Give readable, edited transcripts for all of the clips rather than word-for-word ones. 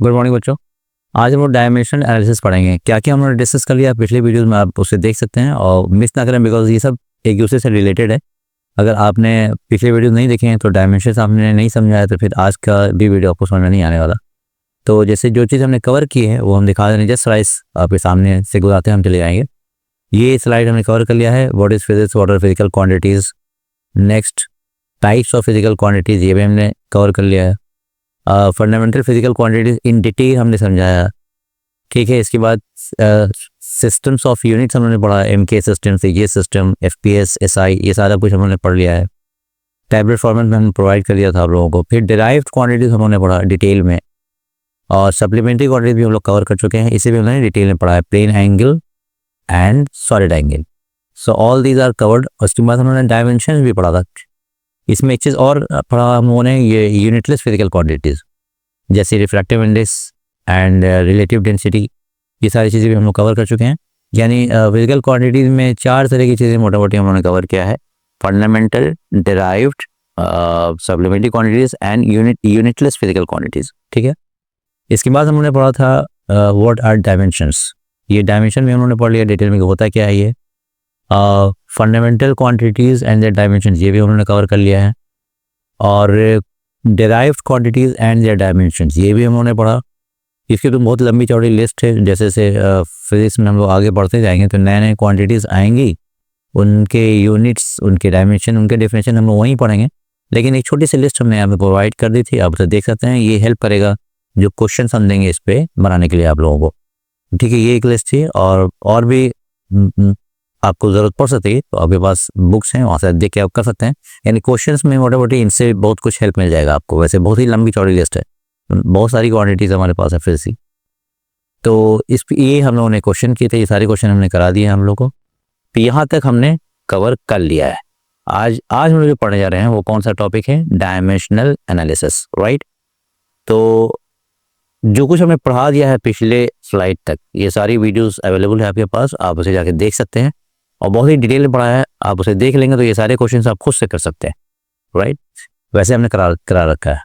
Good morning बच्चों। आज हम लोग डायमेंशनल एनालिसिस पढ़ेंगे। क्या क्या हमने डिस्कस कर लिया पिछले वीडियोस में, आप उसे देख सकते हैं और मिस ना करें, बिकॉज ये सब एक दूसरे से रिलेटेड है। अगर आपने पिछले वीडियो नहीं देखे हैं तो डायमेंशन आपने नहीं समझा है तो फिर आज का भी वीडियो आपको समझ में नहीं आने वाला। तो जैसे जो चीज़ हमने कवर की है वो हम दिखा दें, जस्ट स्लाइड्स आपके सामने से गुजराते हम चले जाएंगे। ये स्लाइड हमने कवर कर लिया है। What is physics, what are physical quantities, next types of physical quantities, ये भी हमने कवर कर लिया है। Fundamental physical quantities in detail हमने समझाया, ठीक है। इसके बाद सिस्टम्स ऑफ यूनिट्स हमने पढ़ा, MK system, CGS system, FPS, SI, ये सारा कुछ हमने पढ़ लिया है। टैबलेट फॉर्मेट में हमने प्रोवाइड कर दिया था आप लोगों को। फिर डिराइव्ड क्वांटिटीज हमने पढ़ा डिटेल में, और सप्लीमेंट्री क्वांटिटीज भी हम लोग कवर कर चुके हैं, इसे भी हमने डिटेल में पढ़ा है, plane angle and solid angle. So all these are covered. उसके बाद हमने डायमेंशन भी पढ़ा था। इसमें एक चीज़ और पढ़ा हम लोगों ने, ये यूनिटलेस फिजिकल क्वांटिटीज़ जैसे refractive index and relative density, ये सारी चीज़ें भी हम लोग कवर कर चुके हैं। यानी फिजिकल क्वांटिटीज़ में 4 तरह की चीज़ें मोटा मोटी हम लोगों ने कवर किया है: fundamental, derived, supplementary quantities and unitless physical quantities, ठीक है। इसके बाद हमने पढ़ा था व्हाट आर डायमेंशंस। ये डायमेंशन भी हमने पढ़ लिया डिटेल में, होता क्या है ये। Fundamental quantities and their dimensions, ये भी उन्होंने कवर कर लिया है। और derived quantities and their dimensions, ये भी उन्होंने पढ़ा। इसकी तो बहुत लंबी चौड़ी लिस्ट है। जैसे फिजिक्स में हम लोग आगे बढ़ते जाएंगे तो नए नए क्वांटिटीज़ आएंगी, उनके यूनिट्स, उनके डायमेंशन, उनके डेफिनेशन हम लोग वहीं पढ़ेंगे। लेकिन एक छोटी सी लिस्ट हमने यहाँ पे प्रोवाइड कर दी थी, आप उसे देख सकते हैं। ये हेल्प करेगा जो क्वेश्चन हम देंगे इस पर बनाने के लिए आप लोगों को, ठीक है। ये एक लिस्ट थी, और भी आपको ज़रूरत पड़ सकती है तो आपके पास बुक्स हैं, वहाँ से देख के आप कर सकते हैं। यानी क्वेश्चंस में मोटा मोटी इनसे बहुत कुछ हेल्प मिल जाएगा आपको। वैसे बहुत ही लंबी चौड़ी लिस्ट है, बहुत सारी क्वांटिटीज़ हमारे पास है फिजिक्स की। तो ये हम लोगों ने क्वेश्चन किए थे, ये सारे क्वेश्चन हमने करा दिए हम लोग को। तो यहाँ तक हमने कवर कर लिया है। आज हम लोग जो पढ़ने जा रहे हैं वो कौन सा टॉपिक है? Dimensional analysis, right. तो जो कुछ हमने पढ़ा दिया है पिछले स्लाइड तक, ये सारी वीडियोस अवेलेबल है आपके पास, आप उसे जाके देख सकते हैं। और बहुत ही डिटेल में पढ़ा है, आप उसे देख लेंगे तो ये सारे क्वेश्चंस आप खुद से कर सकते हैं, राइट। वैसे हमने करा रखा है।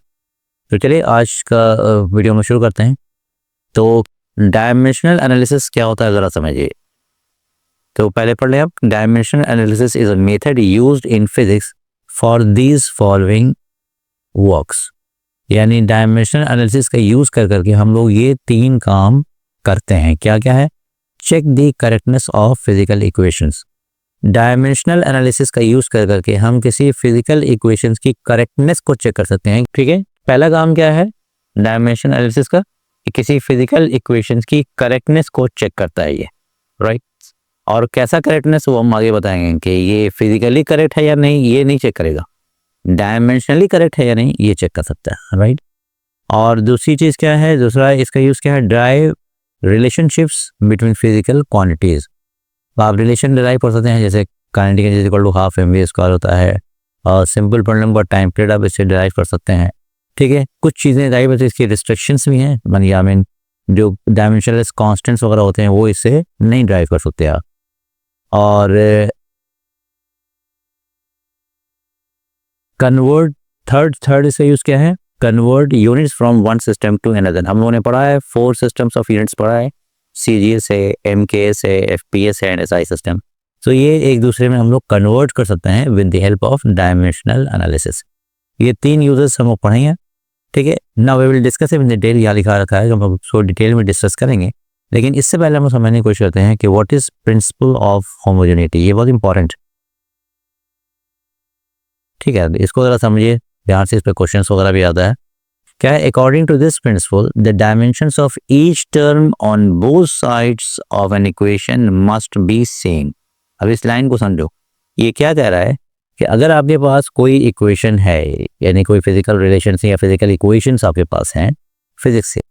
तो चलिए आज का वीडियो में शुरू करते हैं। तो डायमेंशनल एनालिसिस क्या होता है ज़रा समझिए। तो पहले पढ़ लें आप। Dimensional analysis is a method used in physics for these following works. यानी डायमेंशनल एनालिसिस का यूज़ कर करके हम लोग ये 3 काम करते हैं। क्या क्या है? Check the correctness of physical equations. Dimensional analysis का यूज़ कर करके हम किसी फिजिकल इक्वेशंस की करेक्टनेस को चेक कर सकते हैं, ठीक है। पहला काम क्या है डायमेंशनल एनालिसिस का? किसी फिजिकल इक्वेशंस की करेक्टनेस को चेक करता है ये, राइट। और कैसा करेक्टनेस वो हम आगे बताएंगे कि ये फिजिकली करेक्ट है या नहीं, ये नहीं चेक करेगा। डायमेंशनली करेक्ट है या नहीं ये चेक कर सकता है, राइट। और दूसरी चीज़ क्या है, दूसरा इसका यूज़ क्या है? Derive relationships between physical quantities. आप रिलेशन डिराइव कर सकते हैं, जैसे kinetic energy equal to half mv² होता है। और सिंपल प्रॉब्लम का टाइम पीरियड आप इससे डिराइव कर सकते हैं, ठीक है। कुछ चीज़ें डिराइव होती है, इसकी रिस्ट्रिक्शंस भी हैं, आई मीन जो डायमेंशनलेस कांस्टेंट्स वगैरह होते हैं वो इससे नहीं ड्राइव कर सकते आप। और कन्वर्ट, थर्ड इसका यूज़ क्या है? Convert units from one system to another. हम लोगों ने पढ़ा है 4 सिस्टम्स ऑफ यूनिट्स पढ़ा है, CGS है, MKS है, FPS है एंड SI सिस्टम। तो ये एक दूसरे में हम लोग कन्वर्ट कर सकते हैं with the help of dimensional analysis. ये 3 यूजेस हम लोग पढ़ेंगे, ठीक है। Now we will discuss in detail. यहाँ लिखा रखा है, हम लोग उसको डिटेल में डिस्कस करेंगे। लेकिन इससे पहले हम समझने की कोशिश करते हैं कि what is principle of homogeneity. ये बहुत इंपॉर्टेंट, ठीक है। इसको ज़रा समझिए ध्यान से, इस पर क्वेश्चंस वगैरह भी आता है। क्या है? According to this principle the dimensions of each term on both sides of an equation must be same. अब इस लाइन को समझो, ये क्या कह रहा है कि अगर आपके पास कोई इक्वेशन है, यानी कोई फिजिकल रिलेशन या फिजिकल इक्वेशंस आपके पास हैं फिजिक्स से,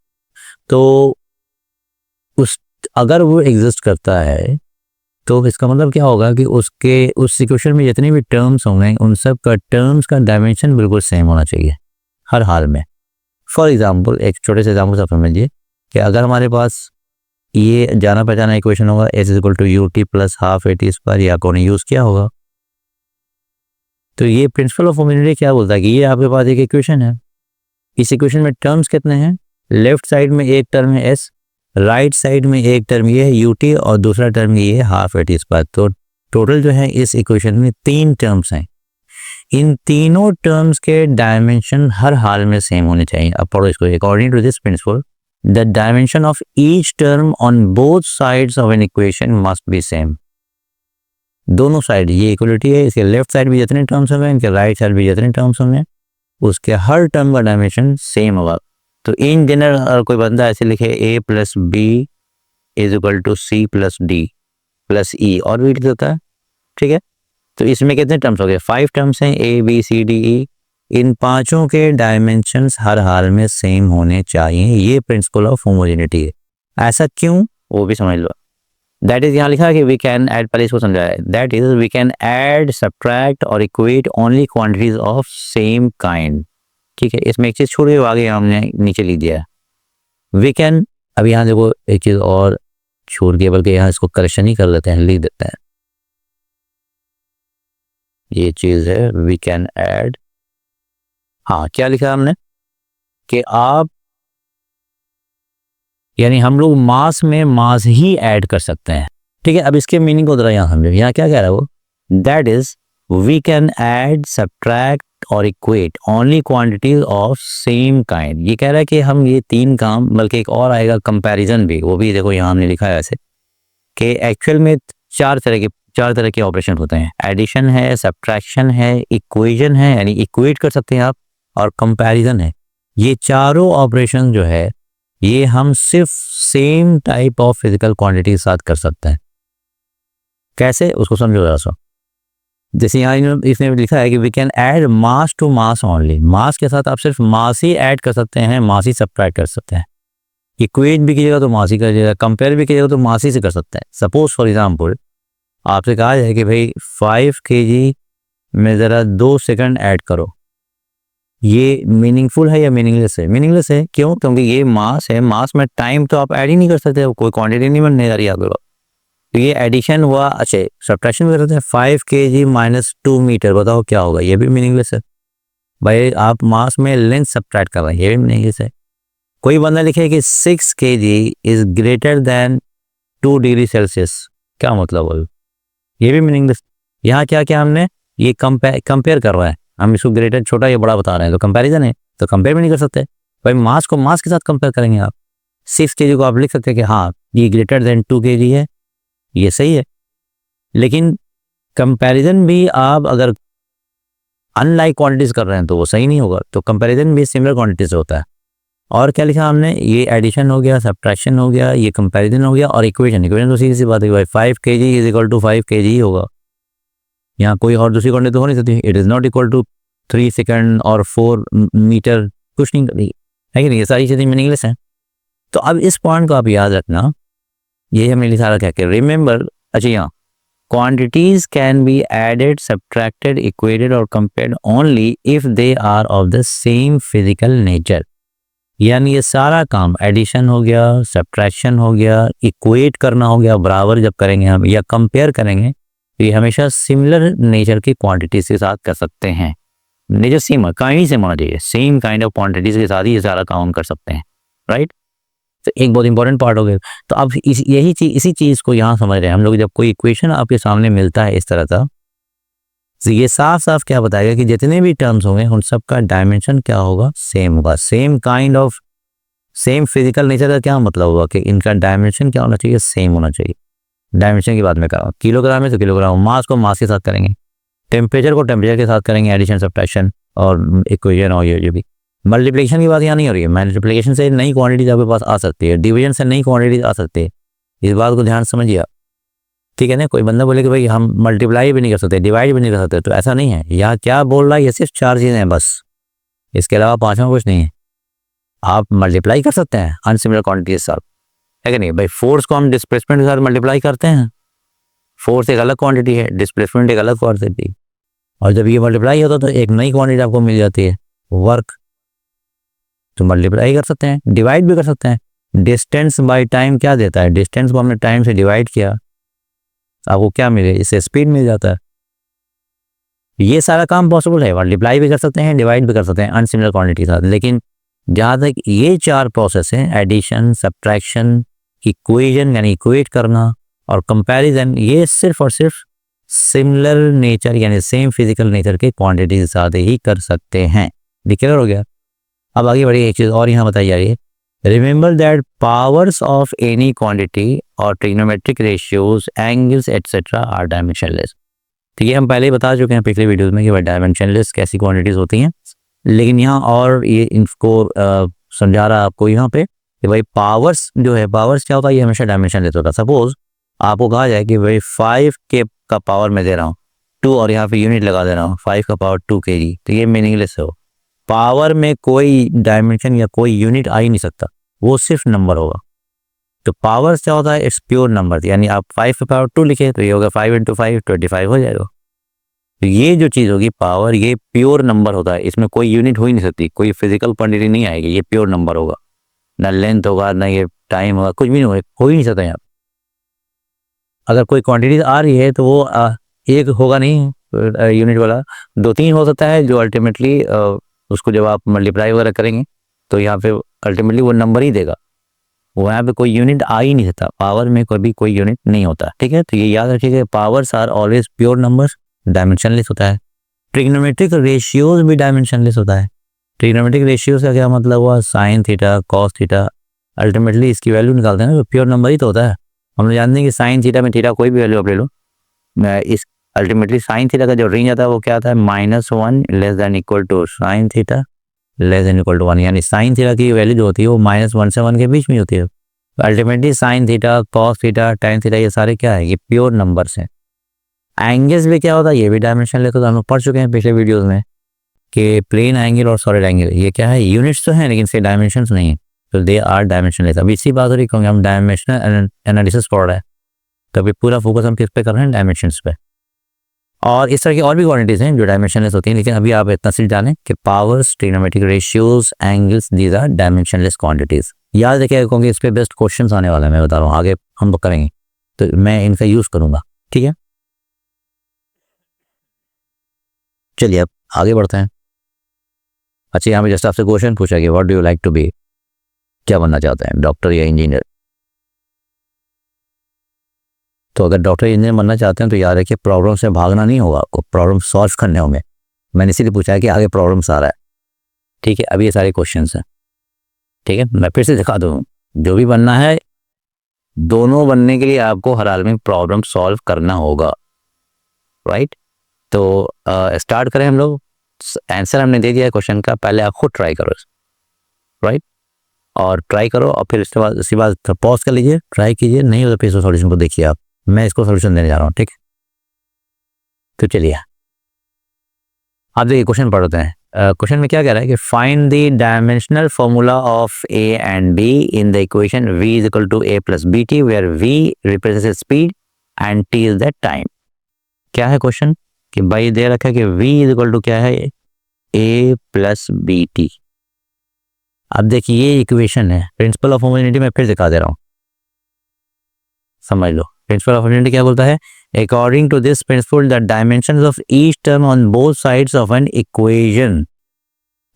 तो अगर वो एग्जिस्ट करता है तो इसका मतलब क्या होगा कि उस इक्वेशन में जितने भी टर्म्स होंगे उन सब का टर्म्स का डायमेंशन बिल्कुल सेम होना चाहिए हर हाल में। फॉर एग्जांपल, एक छोटे से एग्जांपल से समझिए कि अगर हमारे पास ये जाना पहचाना इक्वेशन होगा S=UT + ½ AT², या आपको ने यूज़ किया होगा, तो ये प्रिंसिपल ऑफ होमोजेनिटी क्या बोलता है कि ये आपके पास एक इक्वेशन है। इस इक्वेशन में टर्म्स कितने हैं? लेफ्ट साइड में एक टर्म है एस, राइट साइड में एक टर्म ये है यूटी और दूसरा टर्म ये है हाफ ए टी स्क्वायर। तो टोटल जो है इस इक्वेशन में 3 टर्म्स हैं। इन तीनों टर्म्स के डायमेंशन हर हाल में सेम होने चाहिए। अब पढ़ो इसको। According to this principle the dimension of each term on both sides of an equation must be same. दोनों साइड ये इक्वलिटी है, इसके लेफ्ट साइड भी जितने टर्म्स होंगे, इनके राइट साइड भी जितने टर्म्स होंगे, उसके हर टर्म का डायमेंशन सेम होगा। तो इन जनरल अगर कोई बंदा ऐसे लिखे a plus B is equal to C plus D plus E और भी होता है, ठीक है। तो इसमें कितने टर्म्स हो गए? 5 टर्म्स हैं a b c d e। इन पांचों के डायमेंशंस हर हाल में सेम होने चाहिए। ये प्रिंसिपल ऑफ होमोजेनिटी है। ऐसा क्यों वो भी समझ लो। दैट इज यहाँ लिखा है कि वी कैन ऐड, पहले इसको समझाया। That is we can add, subtract और equate only quantities of same kind. ठीक है, इसमें एक चीज छोड़ के आगे हमने नीचे लिख दिया है वी कैन। अब यहाँ देखो एक चीज और छोड़ के, बल्कि यहाँ इसको करेक्शन ही कर लेते हैं, लिख देते हैं। ये चीज है वी कैन ऐड। हाँ, क्या लिखा है हमने कि आप, यानी हम लोग मास में मास ही ऐड कर सकते हैं। ठीक है, अब इसके मीनिंग को जरा यहाँ समझो। यहाँ क्या कह रहा है वो? That is we can add, subtract और equate only quantities of same kind. ये कह रहा है कि हम ये 3 काम, बल्कि एक और आएगा कंपैरिजन भी, वो भी देखो यहाँ हमने लिखा है ऐसे कि एक्चुअल में 4 तरह के ऑपरेशन होते हैं। एडिशन है, सब्ट्रैक्शन है, इक्वेशन है यानी इक्वेट कर सकते हैं आप, और कंपैरिजन है। ये चारों ऑपरेशन जो है ये हम सिर्फ same type of physical quantity के साथ कर सकते हैं। कैसे, उसको समझो जरा सा। जैसे यहाँ इसने लिखा है कि we can add mass to mass only. Mass के साथ आप सिर्फ मास ही ऐड कर सकते हैं, मास ही सब्ट्रैक्ट कर सकते हैं। इक्वेट भी कीजिएगा तो मास ही करिएगा, कंपेयर भी कीजिएगा तो मास ही से कर सकते हैं। सपोज फॉर एग्जांपल आपसे कहा जाए कि भाई 5 kg में ज़रा 2 सेकंड ऐड करो, ये मीनिंगफुल है या मीनिंगलेस है? मीनिंगलेस है। क्यों? क्योंकि ये मास है, मास में टाइम तो आप ऐड ही नहीं कर सकते, कोई क्वांटिटी नहीं बनने जा रही है आपके। तो ये एडिशन हुआ। अच्छा, सब्ट्रैक्शन भी करते हैं। 5 kg माइनस 2 मीटर, बताओ क्या होगा? ये भी मीनिंगलेस है भाई। आप मास में लेंथ सब्ट्रैक्ट कर रहे हैं, ये भी मीनिंगलेस है। कोई बंदा लिखे कि 6 kg is greater than 2 degree Celsius, क्या मतलब बोल? ये भी मीनिंगलेस। यहाँ क्या क्या हमने ये कंपेयर कर रहा है, हम इसको ग्रेटर, छोटा या बड़ा बता रहे हैं, तो कंपैरिजन है, तो कंपेयर भी नहीं कर सकते भाई। मास को मास के साथ कंपेयर करेंगे आप। 6 kg को आप लिख सकते हैं कि हाँ ये ग्रेटर देन 2 kg है, ये सही है। लेकिन कंपैरिजन भी आप अगर अनलाइक क्वांटिटीज कर रहे हैं तो वो सही नहीं होगा। तो कंपैरिजन भी सिमिलर क्वांटिटीज से होता है। और क्या लिखा हमने? ये एडिशन हो गया, सब्ट्रैक्शन हो गया, ये कंपैरिजन हो गया, और इक्वेशन। इक्वेशन तो सीधी सी बात है भाई, 5 kg is equal to 5 kg ही होगा। यहाँ कोई और दूसरी क्वांटिटी तो हो नहीं सकती। It is not equal to 3 second और 4 मीटर, कुछ नहीं करी है कि नहीं? ये सारी चीजें मीनिंगलेस हैं। तो अब इस पॉइंट को आप याद रखना, ये हमने लिखा रखा है कि रिमेंबर। अच्छा, यहाँ quantities can be added, subtracted, equated और compared only if they are of the same physical nature. यानी ये सारा काम, एडिशन हो गया, सब्ट्रैक्शन हो गया, इक्वेट करना हो गया, बराबर जब करेंगे हम, या कंपेयर करेंगे, तो ये हमेशा सिमिलर नेचर की क्वांटिटीज के साथ कर सकते हैं। नेचर सेम है, काइंड से होना चाहिए, सेम काइंड ऑफ क्वांटिटीज के साथ ही ये सारा काम कर सकते हैं, राइट। तो एक बहुत इंपॉर्टेंट पार्ट हो गया। तो अब इसी चीज को यहाँ समझ रहे हैं हम लोग। जब कोई इक्वेशन आपके सामने मिलता है इस तरह का, तो ये साफ साफ क्या बताएगा कि जितने भी टर्म्स होंगे उन सब का डायमेंशन क्या होगा? सेम होगा। Same kind of, same physical nature का क्या मतलब होगा कि इनका डायमेंशन क्या होना चाहिए? सेम होना चाहिए। डायमेंशन की बात में कर रहा हूँ। किलोग्राम है तो किलोग्राम, मास को मास के साथ करेंगे, टेम्परेचर को टेम्परेचर के साथ करेंगे, एडिशन, सब्ट्रैक्शन और इक्वेशन। और ये भी मल्टीप्लिकेशन की बात यहाँ नहीं हो रही है। मल्टीप्लिकेशन से नई क्वांटिटीज आपके पास आ सकती है, डिवीजन से नई क्वांटिटीज आ सकती है। इस बात को ध्यान समझिए आप, ठीक है ना। कोई बंदा बोले कि भाई हम मल्टीप्लाई भी नहीं कर सकते, डिवाइड भी नहीं कर सकते, तो ऐसा नहीं है। यहाँ क्या बोल रहा है? ये सिर्फ 4 चीज़ें हैं बस, इसके अलावा 5वां कुछ नहीं है। आप मल्टीप्लाई कर सकते हैं अनसिमिलर क्वांटिटी के साथ, है कि नहीं भाई। फोर्स को हम डिस्प्लेसमेंट के साथ मल्टीप्लाई करते हैं। फोर्स एक अलग क्वांटिटी है, डिस्प्लेसमेंट एक अलग क्वांटिटी, और जब ये मल्टीप्लाई होता है तो एक नई क्वांटिटी आपको मिल जाती है, वर्क। तो मल्टीप्लाई कर सकते हैं, डिवाइड भी कर सकते हैं। डिस्टेंस बाय टाइम क्या देता है? डिस्टेंस को हमने टाइम से डिवाइड किया, आपको क्या मिले? इससे स्पीड मिल जाता है। ये सारा काम पॉसिबल है। मल्टीप्लाई भी कर सकते हैं, डिवाइड भी कर सकते हैं अनसिमिलर क्वांटिटी के साथ। लेकिन जहाँ तक ये 4 प्रोसेस हैं, एडिशन, सब्ट्रैक्शन, इक्वेशन यानी इक्वेट करना और कंपैरिजन, ये सिर्फ और सिर्फ सिमिलर नेचर यानी सेम फिजिकल नेचर के क्वांटिटी के साथ ही कर सकते हैं। क्लियर हो गया? अब आगे बढ़िए, एक चीज़ और यहाँ बताई जा रही है, remember that powers of any quantity और trigonometric ratios, angles etcetera are dimensionless. ठीक है, हम पहले ही बता चुके हैं पिछले वीडियोस में कि भाई डायमेंशनलेस कैसी क्वांटिटीज होती हैं, लेकिन यहाँ और ये इनको समझा रहा आपको यहाँ पे कि भाई पावर्स जो है, पावर्स क्या होता है, ये हमेशा डायमेंशनलेस होता है। सपोज आपको कहा जाए कि भाई 5 के का पावर मैं दे रहा हूँ 2 और यहाँ पे यूनिट लगा दे रहा हूँ 5 का पावर 2 kg, तो ये मीनिंगलेस है। पावर में कोई डायमेंशन या कोई यूनिट आ ही नहीं सकता, वो सिर्फ नंबर होगा। तो पावर क्या होता है, इट्स प्योर नंबर, यानी आप 5 का पावर 2 लिखे तो ये होगा 5 × 5 25 हो जाएगा। तो ये जो चीज़ होगी पावर, ये प्योर नंबर होता है, इसमें कोई यूनिट हो ही नहीं सकती, कोई फिजिकल क्वांटिटी नहीं आएगी, ये प्योर नंबर होगा, ना लेंथ होगा ना ये टाइम होगा, कुछ भी नहीं होगा, हो ही नहीं सकता यहाँ। अगर कोई क्वांटिटी आ रही है तो वो एक होगा नहीं यूनिट वाला, 2-3 हो सकता है, जो अल्टीमेटली उसको जब आप मल्टीप्लाई वगैरह करेंगे तो यहाँ पे अल्टीमेटली वो नंबर ही देगा, वो यहाँ पे कोई यूनिट आ ही नहीं सकता, पावर में कभी कोई यूनिट नहीं होता। ठीक है, तो ये याद रखिएगा, powers are always pure numbers, dimensionless होता है। ट्रिग्नोमेट्रिक रेशियोज भी डायमेंशनलेस होता है। ट्रिग्नोमेट्रिक रेशियोज का क्या मतलब हुआ, sine theta cos theta, ultimately इसकी वैल्यू निकालते हैं ना, तो प्योर नंबर ही तो होता है। हम लोग जानते हैं कि साइन थीटा में थीटा कोई भी वैल्यू आप ले लो, इस अल्टीमेटली साइन थीटा का जो रेंज आता है वो क्या आता है, -1 < साइन थीटा <1, यानी साइन थीटा की वैल्यू जो होती है वो -1 से 1 के बीच में होती है। Ultimately sine theta cos theta tan theta ये सारे क्या है, ये प्योर नंबर्स हैं। एंगल्स भी क्या होता है, ये भी डायमेंशनलेस होता है। हम लोग पढ़ चुके हैं पिछले वीडियोस में कि प्लेन एंगल और सॉलिड एंगल ये क्या है, यूनिट्स तो हैं लेकिन इसके डायमेंशंस नहीं है, तो दे आर डायमेंशनलेस। अब इसी बात हो रही क्योंकि हम डायमेंशनल एनालिसिस पढ़ रहे हैं, तो अभी पूरा फोकस हम किस पे कर रहे हैं, डायमेंशंस पे। और इस तरह की और भी क्वांटिटीज हैं जो डायमेंशनलेस होती हैं, लेकिन अभी आप इतना सिर्फ जानें कि powers, trigonometric ratios, angles, these are dimensionless quantities. याद रखिएगा क्योंकि इस पे बेस्ट क्वेश्चंस आने वाला है, मैं बता रहा हूँ, आगे हम करेंगे तो मैं इनका यूज करूंगा। ठीक है, चलिए अब आगे बढ़ते हैं। अच्छा, यहाँ पे जस्ट आपसे क्वेश्चन पूछा कि what do you like to be, क्या बनना चाहते हैं, डॉक्टर या इंजीनियर? तो अगर डॉक्टर इंजीनियर बनना चाहते हैं तो याद रखिए प्रॉब्लम से भागना नहीं होगा, आपको प्रॉब्लम सॉल्व करने होंगे। मैंने इसीलिए पूछा है कि आगे प्रॉब्लम्स आ रहा है। ठीक है, अभी ये सारे क्वेश्चंस हैं। ठीक है, मैं फिर से दिखा दूँ, जो भी बनना है दोनों बनने के लिए आपको हर हाल में प्रॉब्लम सॉल्व करना होगा, राइट। तो स्टार्ट करें हम लोग। आंसर हमने दे दिया है क्वेश्चन का, पहले आप खुद ट्राई करो, राइट, और ट्राई करो और फिर उसके बाद पॉज कर लीजिए, ट्राई कीजिए, नहीं हो तो फिर सॉल्यूशन को देखिए आप, मैं इसको सॉल्यूशन देने जा रहा हूँ। ठीक, तो चलिए आप देखिए क्वेश्चन पढ़ते हैं। क्वेश्चन में क्या कह रहा है कि find the dimensional formula of a and b in the equation v = a + bt where v represents speed and t is the time. क्या है क्वेश्चन कि भाई दे रखा है कि v = क्या है, a + bt। अब देखिए ये इक्वेशन है, प्रिंसिपल ऑफ होमोजेनिटी मैं फिर दिखा दे रहा हूँ, समझ लो। प्रिंसिपल ऑफ होमोजेनिटी क्या बोलता है, according to this principle the dimensions of each term on both sides of an equation,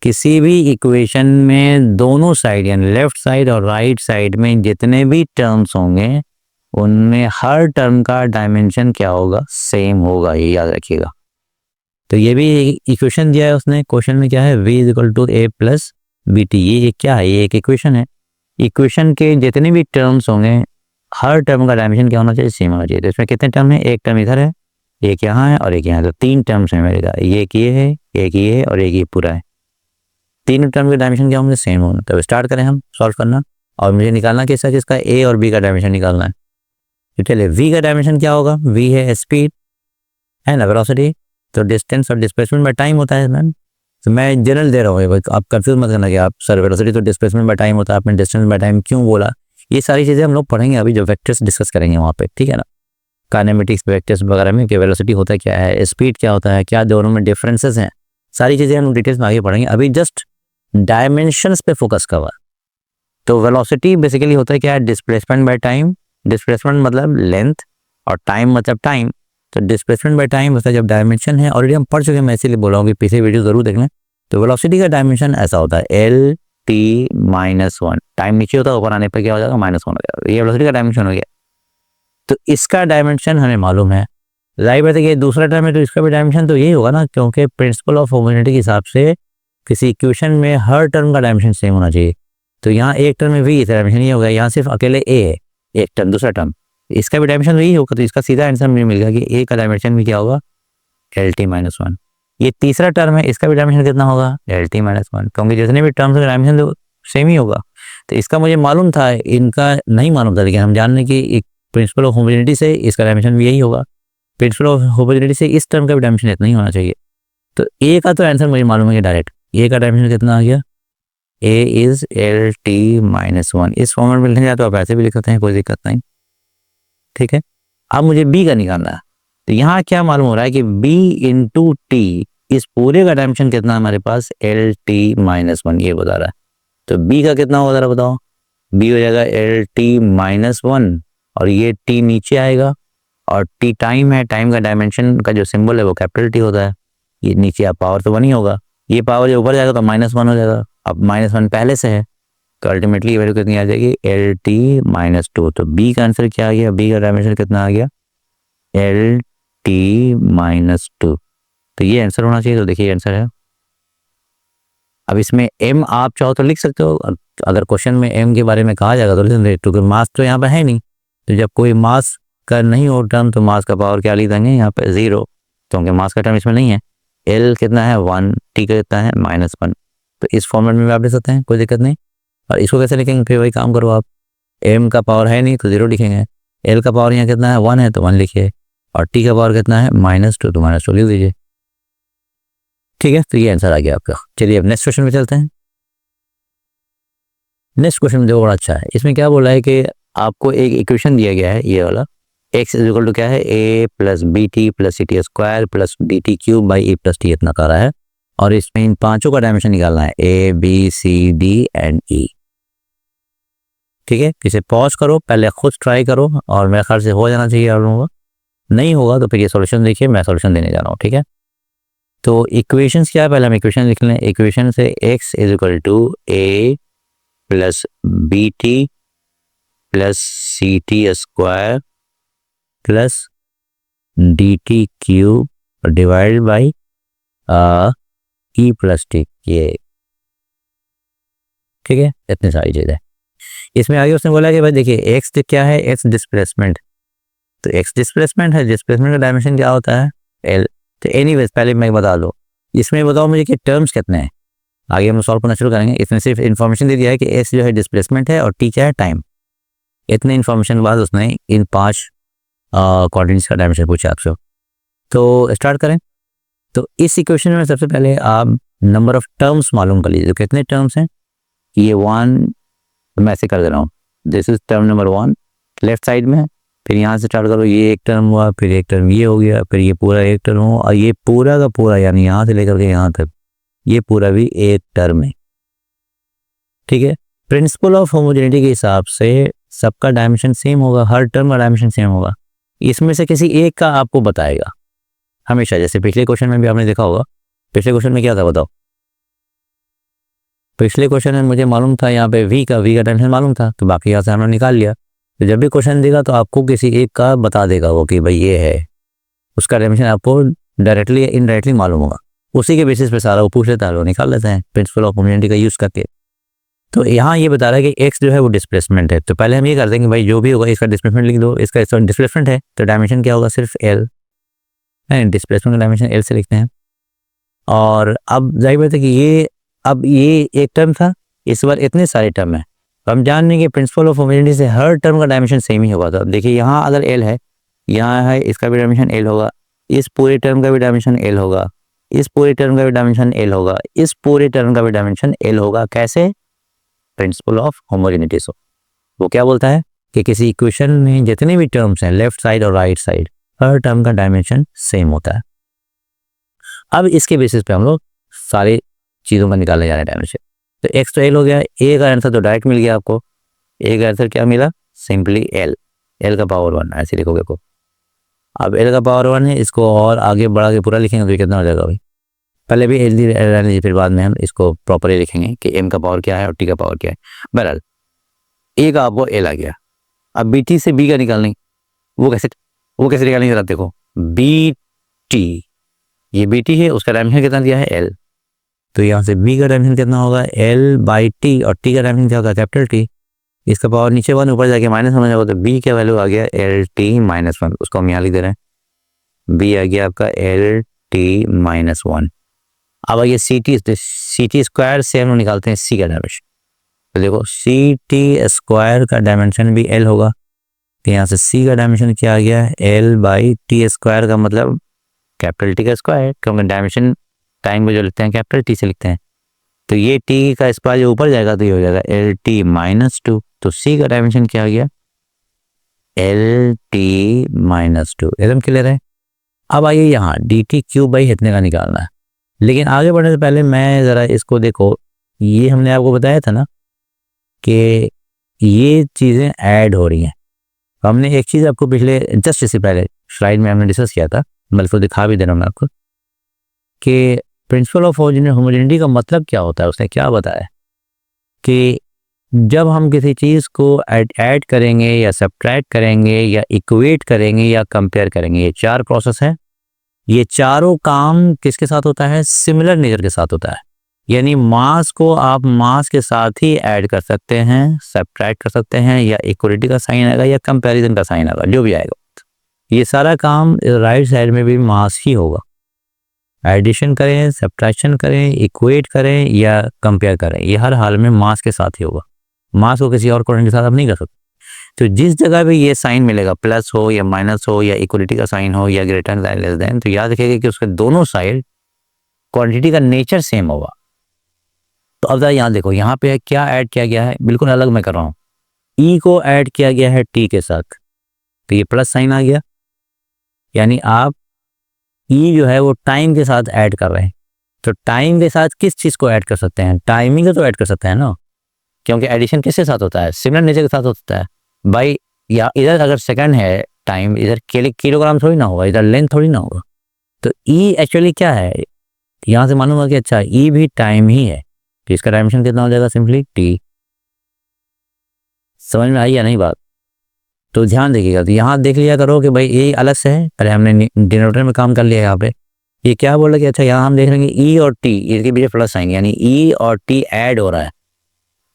किसी भी इक्वेशन में दोनों साइड यानी लेफ्ट साइड और राइट साइड में जितने भी टर्म्स होंगे उनमें हर टर्म का डायमेंशन क्या होगा, सेम होगा, ये याद रखिएगा। तो ये भी इक्वेशन दिया है उसने, क्वेश्चन में क्या है, v = a + bt, ये क्या है, ये एक इक्वेशन है। इक्वेशन के जितने भी टर्म्स होंगे हर टर्म का डायमेंशन क्या होना चाहिए, सेम होना चाहिए। तो इसमें कितने टर्म है, एक टर्म इधर है, एक यहाँ है और एक यहाँ है, तो 3 टर्म्स है मेरे का, एक ये है, एक ये है और एक ये पूरा है। तीनों टर्म के डायमेंशन क्या होंगे, सेम होंगे। तो स्टार्ट करें हम सॉल्व करना, और मुझे निकालना किसका, किसका, ए और बी का डायमेंशन निकालना है। तो चलिए v का डायमेंशन क्या होगा, v है स्पीड, है ना, वेलोसिटी, तो डिस्टेंस और डिस्प्लेसमेंट बाय टाइम होता है मैम। तो मैं जनरल दे रहा हूँ, आप कंफ्यूज मत करना कि आप सर वेलोसिटी तो डिस्प्लेसमेंट बाय टाइम होता है, आपने डिस्टेंस बाय टाइम क्यों बोला, ये सारी चीज़ें हम लोग पढ़ेंगे अभी जो वेक्टर्स डिस्कस करेंगे वहाँ पे, ठीक है ना। काइनेमेटिक्स वेक्टर्स वगैरह में कि वेलोसिटी होता है क्या है, स्पीड क्या होता है, क्या दोनों में डिफरेंसेस हैं, सारी चीज़ें हम डिटेल्स में आगे पढ़ेंगे। अभी जस्ट डायमेंशंस पे फोकस कवर। तो वेलोसिटी बेसिकली होता है क्या है, डिस्प्लेसमेंट बाय टाइम, डिस्प्लेसमेंट मतलब लेंथ और टाइम मतलब टाइम। तो डिस्प्लेसमेंट बाय टाइम होता है जब डायमेंशन है, ऑलरेडी हम पढ़ चुके हैं, मैं इसीलिए बोल रहा हूँ कि पीछे वीडियो जरूर देख लें। तो वेलोसिटी का डायमेंशन ऐसा होता है L -1, टाइम नीचे होता है, ऊपर आने पर क्या हो जाएगा, -1 हो जाएगा। ये वेलोसिटी का डायमेंशन हो गया। तो इसका डायमेंशन हमें मालूम है। जाहिर बात है कि दूसरा टर्म है तो इसका भी डायमेंशन तो यही होगा ना, क्योंकि प्रिंसिपल ऑफ होमोजेनिटी के हिसाब से किसी इक्वेशन में हर टर्म का डायमेंशन सेम होना चाहिए। तो यहाँ एक टर्म में v, इसका डायमेंशन ये होगा, यहाँ सिर्फ अकेले a है एक टर्म, दूसरा टर्म, इसका भी डायमेंशन वही होगा। तो इसका सीधा आंसर मुझे मिल गया कि a का डायमेंशन भी क्या होगा, LT-1। ये तीसरा टर्म है, इसका भी डायमेंशन कितना होगा, LT-1, क्योंकि जितने भी टर्म्स का डायमेंशन तो सेम ही होगा। तो इसका मुझे मालूम था, इनका नहीं मालूम था, लेकिन हम जानने की एक प्रिंसिपल ऑफ होमोजेनिटी से इसका डायमेंशन भी यही होगा। प्रिंसिपल ऑफ होमोजेनिटी से इस टर्म का भी डायमेंशन इतना ही होना चाहिए। तो ए का तो आंसर मुझे मालूम है कि डायरेक्ट ए का डायमेंशन कितना आ गया, a इज LT-1। इस फॉर्मेट में लिखने जाए तो आप ऐसे भी लिख सकते हैं, कोई दिक्कत नहीं, ठीक है। अब मुझे b का निकालना है। तो यहाँ क्या मालूम हो रहा है कि b इंटू टी, इस पूरे का डायमेंशन कितना है हमारे पास, LT-1, ये बता रहा है। तो b का कितना होगा जरा बताओ, b हो जाएगा LT-1 और ये t नीचे आएगा और t टाइम है, टाइम का डायमेंशन का जो सिंबल है वो कैपिटल T होता है। ये नीचे आप पावर तो 1 ही होगा, ये पावर जो ऊपर जाएगा तो -1 हो जाएगा। अब -1 पहले से है तो अल्टीमेटली ये वैल्यू कितनी आ जाएगी, LT-2। तो b का आंसर क्या आ गया, b का डायमेंशन कितना आ गया, LT-2। तो ये आंसर होना चाहिए। तो देखिए आंसर है। अब इसमें m आप चाहो तो लिख सकते हो, अगर क्वेश्चन में m के बारे में कहा जाएगा तो लिख सकते, क्योंकि मास तो यहाँ पे है नहीं। तो जब कोई मास का नहीं हो टर्म तो मास का पावर क्या लिख देंगे यहाँ पे 0, क्योंकि मास का टर्म इसमें नहीं है। L कितना है 1, T का कितना है -1। तो इस फॉर्मेट में भी आप लिख सकते हैं, कोई दिक्कत नहीं। और इसको कैसे लिखेंगे, फिर वही काम करो आप, m का पावर है नहीं तो 0 लिखेंगे, L का पावर यहाँ कितना है 1 है तो 1 लिखिए, और T का पावर कितना है -2 तो -2 लिख दीजिए, ठीक है। तो ये आंसर आ गया आपका। चलिए अब नेक्स्ट क्वेश्चन में चलते हैं। नेक्स्ट क्वेश्चन जो बड़ा अच्छा है, इसमें क्या बोला है कि आपको एक इक्वेशन दिया गया है, ये वाला x इज इक्वल टू क्या है, a plus b t plus c t square plus d t cube by a plus t, इतना कर रहा है। और इसमें इन पांचों का डायमेंशन निकालना है, a b c d and e, ठीक है। इसे पॉज करो, पहले खुद ट्राई करो, और मेरे ख्याल से हो जाना चाहिए आप लोगों का। नहीं होगा तो फिर ये सॉल्यूशन देखिए, मैं सॉल्यूशन देने जा रहा हूँ, ठीक है। तो इक्वेशंस क्या है, पहले हम इक्वेशन लिख लें। इक्वेशन से x is equal to a plus b t plus c t square plus d t cube divide by e plus t, ये ठीक है। इतनी सारी चीज़ें इसमें आगे उसने बोला कि भाई देखिए x क्या है, x डिस्प्लेसमेंट। तो x डिस्प्लेसमेंट है, डिस्प्लेसमेंट का डायमेंशन क्या होता है, l। तो एनीवेज पहले मैं बता दो, इसमें बताओ मुझे कि टर्म्स कितने हैं। आगे हम सॉल्व करना शुरू करेंगे। इसमें सिर्फ इन्फॉर्मेशन दे दिया है कि s जो है डिस्प्लेसमेंट है और t क्या है, टाइम। इतने इन्फॉर्मेशन बाद उसने इन 5 क्वांटिटीज का डायमेंशन पूछा आपसे। तो स्टार्ट करें। तो इस इक्वेशन में सबसे पहले आप नंबर ऑफ टर्म्स मालूम कर लीजिए, कितने टर्म्स हैं। ये 1, मैं ऐसे कर दे रहा हूँ, this is term number 1 left side में। फिर यहाँ से स्टार्ट करो, ये एक टर्म हुआ, फिर एक टर्म ये हो गया, फिर ये पूरा एक टर्म हुआ, और ये पूरा का पूरा यानी यहाँ से लेकर के यहाँ तक ये पूरा भी एक टर्म है, ठीक है। प्रिंसिपल ऑफ होमोजेनिटी के हिसाब से सबका डायमेंशन सेम होगा, हर टर्म का डायमेंशन सेम होगा। इसमें से किसी एक का आपको बताएगा हमेशा। जैसे पिछले क्वेश्चन में भी आपने देखा होगा, पिछले क्वेश्चन में क्या था बताओ। पिछले क्वेश्चन में मुझे मालूम था यहाँ पे v का डायमेंशन मालूम था, तो बाकी यहाँ से हमने निकाल लिया। तो जब भी क्वेश्चन देगा तो आपको किसी एक का बता देगा वो कि भाई ये है, उसका डायमेंशन आपको डायरेक्टली या इनडायरेक्टली मालूम होगा। उसी के बेसिस पे सारा वो पूछ लेता है, वो निकाल लेते हैं प्रिंसिपल ऑफ होमोजेनिटी का यूज़ करके। तो यहाँ ये बता रहा है कि x जो है वो डिस्प्लेसमेंट है। तो पहले हम ये कर देंगे भाई जो भी होगा इसका डिस्प्लेसमेंट लिख दो, इसका डिस्प्लेसमेंट है तो डायमेंशन क्या होगा, सिर्फ l है, डिस्प्लेसमेंट का डायमेंशन l से लिखते हैं। और अब जाहिर बात है कि ये अब ये एक टर्म था, इस बार इतने सारे टर्म है। तो हम जान लेंगे प्रिंसिपल ऑफ होमोजेनिटी से हर टर्म का डायमेंशन सेम ही होगा। तो अब देखिए यहाँ अगर l है, यहाँ है, इसका भी डायमेंशन l होगा, इस पूरे टर्म का भी डायमेंशन l होगा, इस पूरे टर्म का भी डायमेंशन l होगा, इस पूरे टर्म का भी डायमेंशन l होगा। कैसे, प्रिंसिपल ऑफ होमोजेनिटी से। वो क्या बोलता है कि किसी इक्वेशन में जितने भी टर्म्स हैं लेफ्ट साइड और राइट साइड, हर टर्म का डायमेंशन सेम होता है। अब इसके बेसिस पे हम लोग सारे चीज़ों का निकालने जा रहे हैं डायमेंशन। तो x तो l हो गया, a का आंसर तो डायरेक्ट मिल गया आपको। a का आंसर क्या मिला, सिंपली l का पावर 1, ऐसे लिखोगे को। अब l का पावर 1 है, इसको और आगे बढ़ा के पूरा लिखेंगे तो कितना हो जाएगा भाई, पहले भी एल रहने दीजिए, फिर बाद में हम इसको प्रॉपरली लिखेंगे कि एम का पावर क्या है और टी का पावर क्या है। बहरहाल ए का आपको एल आ गया। अब बी टी से बी का निकालने, वो कैसे निकालेंगे जरा देखो। बी टी, ये बी टी है, उसका डायमेंशन कितना दिया है एल, तो यहाँ से बी का डायमेंशन कितना होगा एल बाई टी, और टी का डायमेंशन क्या होगा कैपिटल टी। इसका पावर नीचे 1 ऊपर जाके माइनस होना जाएगा, तो बी का वैल्यू आ गया एल टी माइनस 1, उसको हम यहाँ लिख दे रहे हैं। बी आ गया आपका एल टी माइनस 1। अब आइए सी टी स्क्वायर से हम निकालते हैं सी का डायमेंशन। तो देखो सी टी स्क्वायर का डायमेंशन भी एल होगा, तो यहाँ से सी का डायमेंशन क्या आ गया एल बाई टी स्क्वायर, का मतलब कैपिटल टी का स्क्वायर, क्योंकि डायमेंशन टाइम को जो लिखते हैं कैपिटल टी से लिखते हैं। तो ये टी का स्क्वायर जो ऊपर जाएगा तो ये हो जाएगा एल टी माइनस 2। तो सी का डायमेंशन क्या आ गया एल टी माइनस 2। एकदम क्लियर है। अब आइए यहाँ डी टी क्यूब बाई इतने का निकालना है, लेकिन आगे बढ़ने से पहले मैं ज़रा इसको देखो, ये हमने आपको बताया था ना कि ये चीज़ें ऐड हो रही हैं। हमने एक चीज़ आपको पिछले जस्ट इससे पहले स्लाइड में हमने डिस्कस किया था, मैं इसको दिखा भी दे रहा हूँ मैं आपको, कि प्रिंसिपल ऑफ होमोजेनिटी का मतलब क्या होता है। उसने क्या बताया कि जब हम किसी चीज़ को ऐड करेंगे या सब्ट्रैक्ट करेंगे या इक्वेट करेंगे या कंपेयर करेंगे, ये 4 प्रोसेस है। ये चारों काम किसके साथ होता है सिमिलर नेचर के साथ होता है। यानी मास को आप मास के साथ ही ऐड कर सकते हैं, सब्ट्रैक्ट कर सकते हैं, या इक्वलिटी का साइन आएगा या कंपैरिजन का साइन आएगा, जो भी आएगा। ये सारा काम राइट साइड में भी मास ही होगा। एडिशन करें, सब्ट्रैक्शन करें, इक्वेट करें या कंपेयर करें, ये हर हाल में मास के साथ ही होगा। मास को किसी और क्वांटिटी के साथ आप नहीं कर सकते। तो जिस जगह भी ये साइन मिलेगा, प्लस हो या माइनस हो या इक्वलिटी का साइन हो या ग्रेटर देन लेस देन, तो याद रखिएगा कि उसके दोनों साइड क्वांटिटी का नेचर सेम होगा। तो अब यहाँ देखो, यहाँ पे क्या ऐड किया गया है, बिल्कुल अलग मैं कर रहा हूँ। ई को ऐड किया गया है टी के साथ, तो ये प्लस साइन आ गया, यानी आप ई जो है वो टाइम के साथ ऐड कर रहे हैं। तो टाइम के साथ किस चीज़ को ऐड कर सकते हैं, टाइमिंग तो ऐड कर सकते हैं ना, क्योंकि एडिशन किसके साथ होता है सिमिलर नेचर के साथ होता है भाई। या इधर अगर सेकंड है टाइम, इधर किलोग्राम थोड़ी ना होगा, इधर लेंथ थोड़ी ना होगा। तो ई एक्चुअली क्या है, यहाँ से मालूम होगा कि अच्छा ई भी टाइम ही है, तो इसका डायमेंशन कितना हो जाएगा सिंपली टी। समझ में आई या नहीं बात। तो ध्यान देखिएगा, तो यहाँ देख लिया करो कि भाई ये अलग से है, पहले हमने डिनोमिनेटर में काम कर लिया है। यहाँ पे ये क्या बोल रहा है कि अच्छा यहाँ हम देख रहे हैं ई और टी, इसके पीछे प्लस आएंगे, यानी ई और टी ऐड हो रहा है।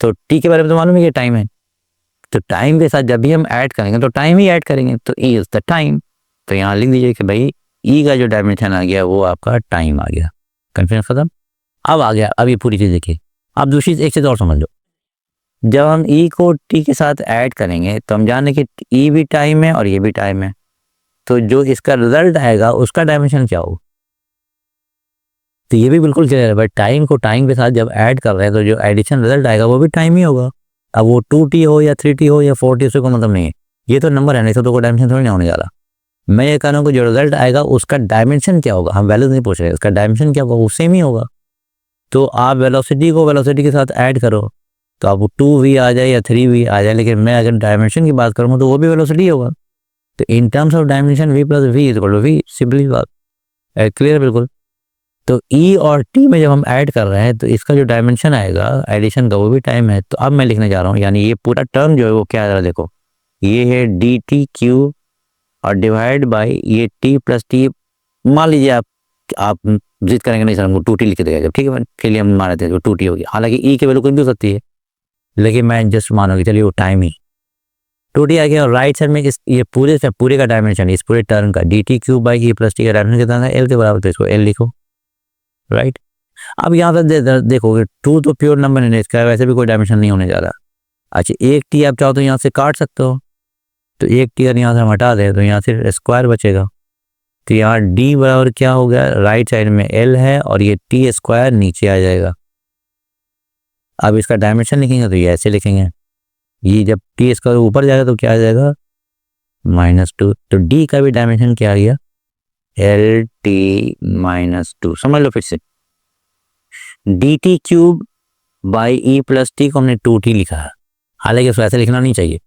तो टी के बारे में तो मालूम है कि टाइम है, तो टाइम के साथ जब भी हम ऐड करेंगे तो टाइम ही ऐड करेंगे, तो ई इज द टाइम। तो यहाँ लिख दीजिए कि भाई ई का जो डायमेंशन आ गया वो आपका टाइम आ गया। कन्फ्यूजन खत्म। अब आ गया, अब ये पूरी चीज़ देखिए। अब दूसरी एक चीज़ और समझ लो, जब हम ई को टी के साथ ऐड करेंगे तो हम जाने कि ई भी टाइम है और ये भी टाइम है, तो जो इसका रिजल्ट आएगा उसका डायमेंशन क्या होगा। तो ये भी बिल्कुल क्लियर है भाई, टाइम को टाइम के साथ जब ऐड कर रहे हैं तो जो एडिशन रिजल्ट आएगा वो भी टाइम ही होगा। अब वो 2t हो या 3t हो या 4t, उससे कोई मतलब नहीं है, ये तो नंबर है, नहीं तो कोई डायमेंशन थोड़ी ना होने जा रहा। मैं ये कह रहा हूँ कि जो रिजल्ट आएगा उसका डायमेंशन क्या होगा, हम वैल्यू नहीं पूछ रहे, उसका डायमेंशन क्या होगा, वो सेम ही होगा। तो आप वेलोसिटी को वेलोसिटी के साथ ऐड करो तो आपको 2v आ जाए या 3v आ जाए, लेकिन मैं अगर डायमेंशन की बात करूँगा तो वो भी वेलोसिटी होगा। तो in terms of dimension v plus v is equal to v, simply बात क्लियर बिल्कुल। तो e और t में जब हम ऐड कर रहे हैं तो इसका जो डायमेंशन आएगा एडिशन का वो भी टाइम है। तो अब मैं लिखने जा रहा हूँ, यानी ये पूरा टर्म जो है वो क्या आ रहा है देखो, ये है डी टी क्यू और डिवाइड बाई ये t प्लस टी। मान लीजिए आप जिद करेंगे नहीं सर हमको 2t लिख देगा, ठीक है के लिए हम मान लेते हैं 2t होगी, हालांकि e की वैल्यू कुछ भी हो सकती है, लेकिन मैं जस्ट मानूंगी चलिए वो टाइम ही 2t आ गया। और राइट साइड में इस ये पूरे का डायमेंशन, इस पूरे टर्म का D T Q by e plus T का डायमेंशन कितना है एल के बराबर, तो इसको एल लिखो राइट। अब यहाँ पर देखोगे 2 तो प्योर नंबर है, इसका वैसे भी कोई डायमेंशन नहीं होने जा रहा। अच्छा एक टी आप चाहो तो यहाँ से काट सकते हो, तो एक टी अगर यहाँ से हम हटा दें तो यहाँ से स्क्वायर बचेगा। तो यहाँ डी बराबर क्या हो गया, राइट साइड में एल है और ये टी स्क्वायर नीचे आ जाएगा। अब इसका डायमेंशन लिखेंगे तो ये ऐसे लिखेंगे, ये जब टी स्क्वायर ऊपर जाएगा तो क्या आ जाएगा -2। तो डी का भी डायमेंशन क्या आ गया एल टी -2। समझ लो फिर से, D t cube by e plus T को हमने 2t लिखा है, हालांकि उसको ऐसे लिखना नहीं चाहिए।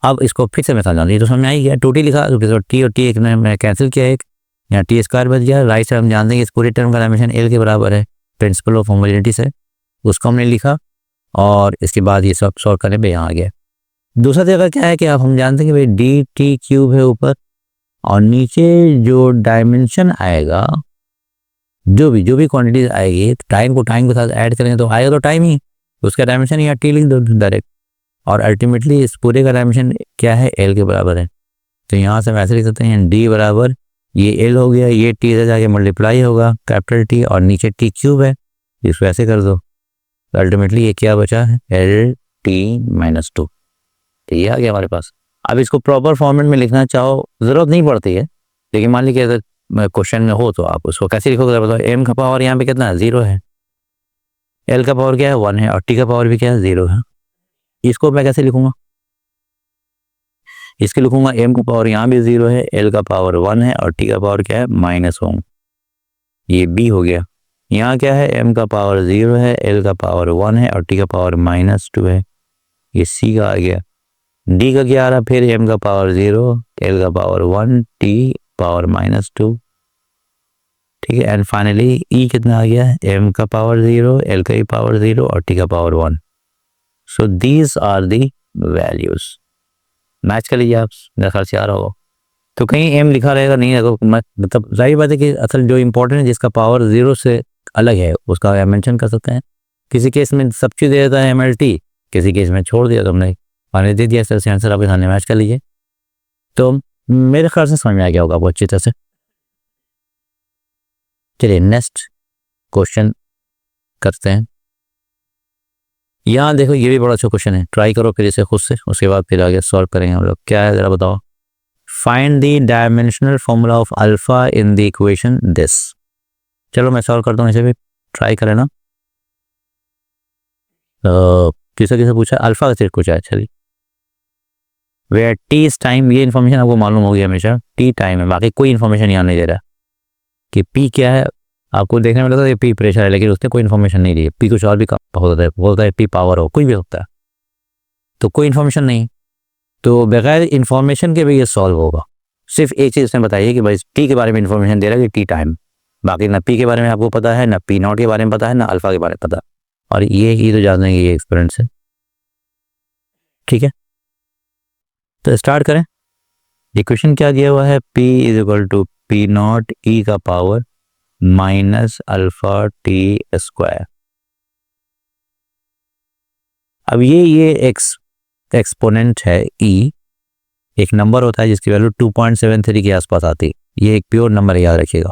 अब इसको फिर से मैं समझा, ये तो समझ में आई गया, 2t लिखा तो टी और टी एक मैं कैंसिल किया एक, यहाँ टी स्क्वायर बच गया। राइट साइड हम जानते हैं कि इस पूरे टर्म का डायमेंशन एल के बराबर है, प्रिंसिपल ऑफ होमोजेनिटी से, उसको हमने लिखा और इसके बाद ये सब सॉल्व करने पे यहाँ आ गया। दूसरा तरीका क्या है कि आप हम जानते हैं कि भाई डी टी क्यूब है ऊपर और नीचे जो डायमेंशन आएगा, जो भी क्वांटिटीज आएगी, टाइम को टाइम के साथ ऐड करेंगे तो आएगा तो टाइम ही, उसका डायमेंशन या टी लिख दो डायरेक्ट, और अल्टीमेटली इस पूरे का डायमेंशन क्या है, एल के बराबर है। तो यहाँ से हम ऐसे लिख सकते हैं डी बराबर ये एल हो गया, ये टी से जाके मल्टीप्लाई होगा कैपिटल टी, और नीचे टी क्यूब है, इसको ऐसे कर दो तो अल्टीमेटली ये क्या बचा है, एल टी माइनस 2। तो ये आ गया हमारे पास। अब इसको प्रॉपर फॉर्मेट में लिखना चाहो ज़रूरत नहीं पड़ती है, लेकिन मान लीजिए अगर क्वेश्चन में हो तो आप उसको कैसे लिखोगे बताओ। एम का पावर यहाँ पे कितना है, 0 है, एल का पावर क्या है 1 है, और टी का पावर भी क्या है 0 है। इसको मैं कैसे लिखूंगा, इसके लिखूंगा एम का पावर यहाँ भी 0 है, एल का पावर 1 है और टी का पावर क्या है -1, ये बी हो गया। यहाँ क्या है, एम का पावर 0 है, एल का पावर 1 है और टी का पावर -2 है, ये सी का आ गया। डी का क्या आ रहा, फिर एम का पावर 0, एल का पावर 1, टी पावर -2, ठीक है। एंड फाइनली ई कितना आ गया, एम का पावर 0, एल का पावर 0 और टी का power 1। So these are the values. Match कर लीजिए आप, मेरे ख्याल से आ रहा होगा। तो कहीं एम लिखा रहेगा नहीं रहेगा, मतलब जाहिर बात है कि असल जो इंपॉर्टेंट है जिसका पावर 0 से अलग है उसका मेंशन कर सकते हैं। किसी केस में सब चीज़ दे देता है MLT, किसी केस में छोड़ दिया तो हमने फाइनली दे दिया, सर से आंसर आपके सामने मैच कर लीजिए। तो मेरे ख्याल से समझ में आ गया होगा आपको अच्छी तरह से। चलिए नेक्स्ट क्वेश्चन करते हैं। यहाँ देखो ये भी बड़ा अच्छा क्वेश्चन है, ट्राई करो फिर इसे खुद से, उसके बाद फिर आगे सॉल्व करेंगे हम लोग। क्या है ज़रा बताओ। Find the dimensional formula of alpha in the equation this. चलो मैं सॉल्व करता हूँ, इसे भी ट्राई करें ना। किसे पूछा, अल्फा का सिर्फ पूछा है। चलिए वेयर टी इज टाइम, ये इन्फॉर्मेशन आपको मालूम होगी हमेशा, टी टाइम है, बाकी कोई इन्फॉर्मेशन यहाँ नहीं दे रहा कि पी क्या है। आपको देखने में लगता है पी प्रेशर है, लेकिन उसने कोई इन्फॉर्मेशन नहीं दी। पी कुछ और भी होता है, बोलता है पी पावर हो, कोई भी होता है, तो कोई इन्फॉर्मेशन नहीं। तो बगैर इन्फॉर्मेशन के भी ये सॉल्व होगा। सिर्फ एक चीज़ उसने बताई है कि भाई टी के बारे में इन्फॉर्मेशन दे रहा है कि टी टाइम, बाकी ना पी के बारे में आपको पता है, ना पी नॉट के बारे में पता है, ना अल्फा के बारे में पता है। और ये तो जानते हैं कि ये एक्सपेरिमेंट है, ठीक है। तो स्टार्ट करें। इक्वेशन क्या दिया हुआ है, P is equal to P naught E का power minus alpha T square. अब ये एक्सपोनेंट है ई, एक नंबर होता है जिसकी वैल्यू 2.73 के आसपास आती है, ये एक प्योर नंबर याद रखिएगा।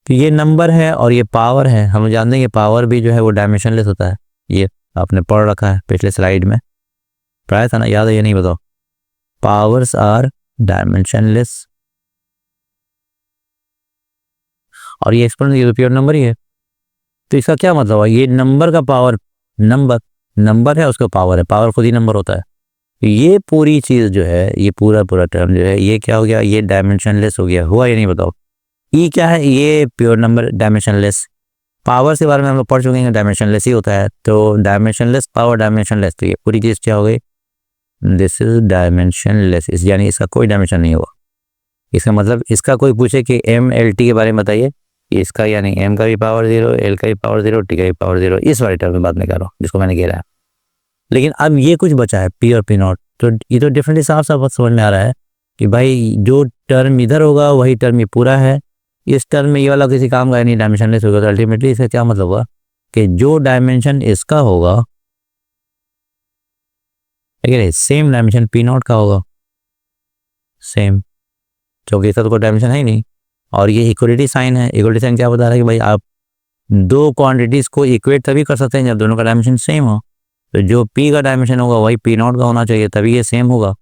तो ये नंबर है और ये पावर है। हम जानते हैं कि पावर भी जो है वो डायमेंशनलेस होता है, ये आपने पढ़ रखा है पिछले स्लाइड में, पढ़ाया था ना, याद है ये नहीं बताओ। पावर्स आर डायमेंशनलेस और ये एक्सपोनेंट, ये तो प्योर नंबर ही है। तो इसका क्या मतलब है, ये नंबर का पावर, नंबर है उसका पावर है, पावर खुद ही नंबर होता है। ये पूरी चीज़ जो है, ये पूरा टर्म जो है, ये क्या हो गया, ये डायमेंशनलेस हो गया। हुआ ये नहीं बताओ। ई क्या है, ये प्योर नंबर डायमेंशनलेस। पावर के बारे में हम लोग पढ़ चुके हैं, डायमेंशनलेस ही होता है। तो डायमेंशनलेस पावर डायमेंशनलेस, तो ये पूरी चीज़ क्या हो गई, दिस इज डायमेंशनलेस, इस यानी इसका कोई डायमेंशन नहीं होगा। इसका मतलब इसका कोई पूछे कि MLT के बारे में बताइए, इसका यानी M का भी पावर 0, L का भी पावर 0, T का भी पावर 0, इस वाले टर्म में बात नहीं कर रहा हूँ जिसको मैंने घेरा है। लेकिन अब ये कुछ बचा है P और P नॉट, तो ये तो डिफरेंटली साफ समझ में आ रहा है कि भाई जो टर्म इधर होगा वही टर्म ये पूरा है, इस टर्म में ये वाला किसी काम का नहीं, डायमेंशनलेस होगा। तो अल्टीमेटली इसका क्या मतलब हुआ कि जो डायमेंशन इसका होगा सेम डायमेंशन P नॉट का होगा, सेम, क्योंकि इसका तो कोई डायमेंशन है ही नहीं। और ये इक्वलिटी साइन है। इक्वलिटी साइन क्या बता रहा है कि भाई आप दो क्वांटिटीज़ को इक्वेट तभी कर सकते हैं जब दोनों का डायमेंशन सेम हो। तो जो P का डायमेंशन होगा वही P नॉट का होना चाहिए, तभी ये सेम होगा।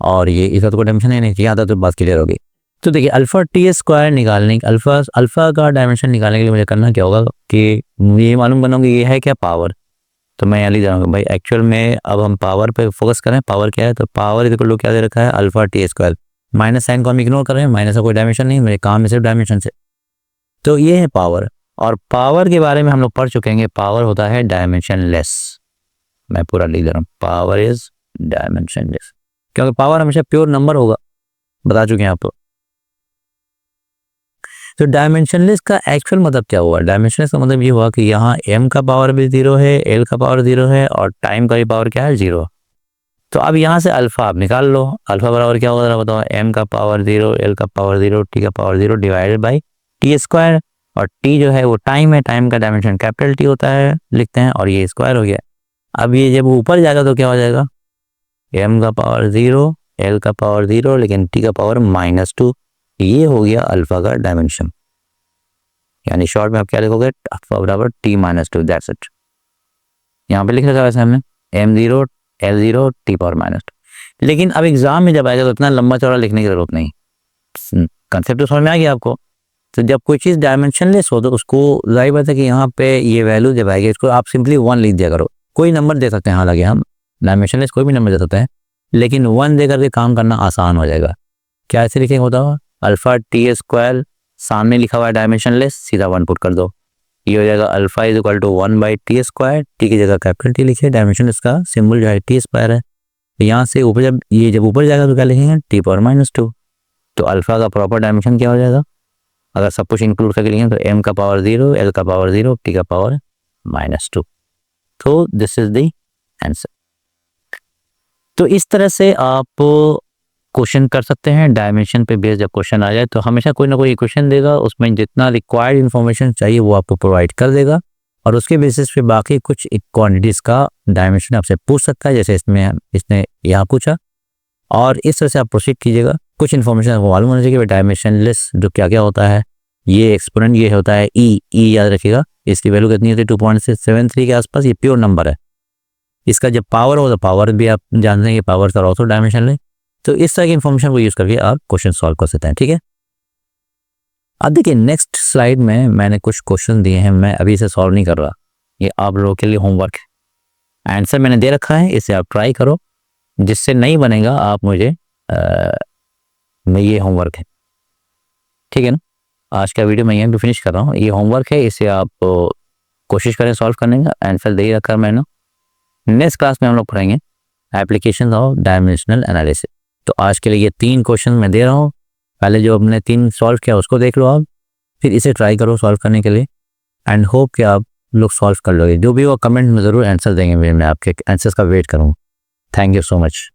और ये इसका तो कोई डायमेंशन है नहीं, यहाँ तक तो बात क्लियर होगी। तो देखिए अल्फा टी स्क्वायर निकालने, अल्फा का डायमेंशन निकालने के लिए मुझे करना क्या होगा कि ये मालूम बनाऊंगी ये है क्या, पावर। तो मैं यहाँ लिख जाऊँगा भाई एक्चुअल में, अब हम पावर पे फोकस करें। पावर क्या है, तो पावर इक्वल टू क्या दे रखा है, alpha T square. Minus sign को हम इग्नोर कर रहे हैं, माइनस का कोई डायमेंशन नहीं, मेरे काम में सिर्फ डायमेंशन से। तो ये है पावर। और पावर के बारे में हम लोग पढ़ चुके हैं, पावर होता है डायमेंशनलेस। मैं पूरा लिख दे रहा हूँ, पावर इज डायमेंशनलेस, क्योंकि पावर हमेशा प्योर नंबर होगा, बता चुके हैं आप। तो डायमेंशनलेस का एक्चुअल मतलब क्या हुआ? डायमेंशनलेस का मतलब ये हुआ कि यहाँ m का पावर भी 0 है, l का पावर 0 है और टाइम का भी पावर क्या है? 0। तो अब यहाँ से अल्फा आप निकाल लो। अल्फा बराबर क्या होगा जरा बताओ? m का पावर 0, l का पावर 0, t का power 0 divided by t square. और t जो है वो टाइम है, टाइम का डायमेंशन कैपिटल T होता है, लिखते हैं, और ये स्क्वायर हो गया। अब ये जब ऊपर जाएगा तो क्या हो जाएगा? m का पावर 0, l का पावर 0, लेकिन t का पावर -2। ये हो गया अल्फा का डायमेंशन। यानी शॉर्ट में आप क्या लिखोगे? अल्फा बराबर t-2, दैट्स इट। यहाँ पे लिख रखा है वैसे हमने m0, l0, t पावर -2। लेकिन अब एग्जाम में जब आएगा तो इतना लंबा चौड़ा लिखने की जरूरत नहीं। कंसेप्ट तो समझ में आ गया आपको? तो जब कोई चीज़ डायमेंशनलेस हो तो उसको जाहिर बात है कि यहाँ पे ये वैल्यू जब आएगी इसको आप सिंपली 1 लिख दिया करो। कोई नंबर दे सकते हैं, हालांकि हम डायमेंशनलेस कोई भी नंबर दे सकते हैं, लेकिन 1 दे करके काम करना आसान हो जाएगा। क्या ऐसे लिखेंगे होता? अल्फा टी स्क्वायर, सामने लिखा हुआ है डायमेंशनलेस, सीधा 1 पुट कर दो, ये हो जाएगा alpha is equal to 1 by t square. T की जगह कैपिटल टी लिखिए, डायमेंशनलेस का सिंबल जो है टी स्क्वायर है। तो यहाँ से ऊपर जब ऊपर जाएगा तो क्या लिखेंगे? T power -2। तो अल्फा का प्रॉपर डायमेंशन क्या हो जाएगा? अगर सब कुछ इंक्लूड करके लिखें तो m का पावर 0, l का पावर 0, t का पावर -2। तो दिस इज द आंसर। तो इस तरह से आप क्वेश्चन कर सकते हैं। डायमेंशन पे बेस्ड जब क्वेश्चन आ जाए तो हमेशा कोई ना कोई क्वेश्चन देगा, उसमें जितना रिक्वायर्ड इन्फॉर्मेशन चाहिए वो आपको प्रोवाइड कर देगा, और उसके बेसिस पे बाकी कुछ क्वांटिटीज़ का डायमेंशन आपसे पूछ सकता है, जैसे इसने यहाँ पूछा। और इस तरह से आप प्रोसीड कीजिएगा। कुछ इन्फॉर्मेशन आपको मालूम होना चाहिए कि डायमेंशनलेस जो क्या क्या होता है। ये एक्सपोनेंट ये होता है ई याद रखिएगा, इसकी वैल्यू कितनी होती है? 2.73 के आसपास। ये प्योर नंबर है। इसका जब पावर हो तो पावर भी आप जानते हैं कि पावर का ऑल्सो डायमेंशनलेस। तो इस तरह की इन्फॉर्मेशन को यूज़ करके आप क्वेश्चन सॉल्व कर सकते हैं, ठीक है। अब देखिए नेक्स्ट स्लाइड में मैंने कुछ क्वेश्चन दिए हैं, मैं अभी इसे सॉल्व नहीं कर रहा, ये आप लोगों के लिए होमवर्क है। आंसर मैंने दे रखा है, इसे आप ट्राई करो। जिससे नहीं बनेगा आप मुझे ये होमवर्क है, ठीक है ना। आज का वीडियो मैं यहीं पे फिनिश कर रहा हूँ। ये होमवर्क है, इसे आप कोशिश करें सॉल्व करने का। आंसर दे ही रखा है मैंने। नेक्स्ट क्लास में हम लोग पढ़ेंगे एप्लीकेशन ऑफ डायमेंशनल एनालिसिस। तो आज के लिए ये 3 क्वेश्चन मैं दे रहा हूँ। पहले जो हमने 3 सॉल्व किया उसको देख लो आप, फिर इसे ट्राई करो सॉल्व करने के लिए, एंड होप कि आप लोग सॉल्व कर लोगे। जो भी वो कमेंट में ज़रूर आंसर देंगे, मैं आपके आंसर्स का वेट करूँ। Thank you so much.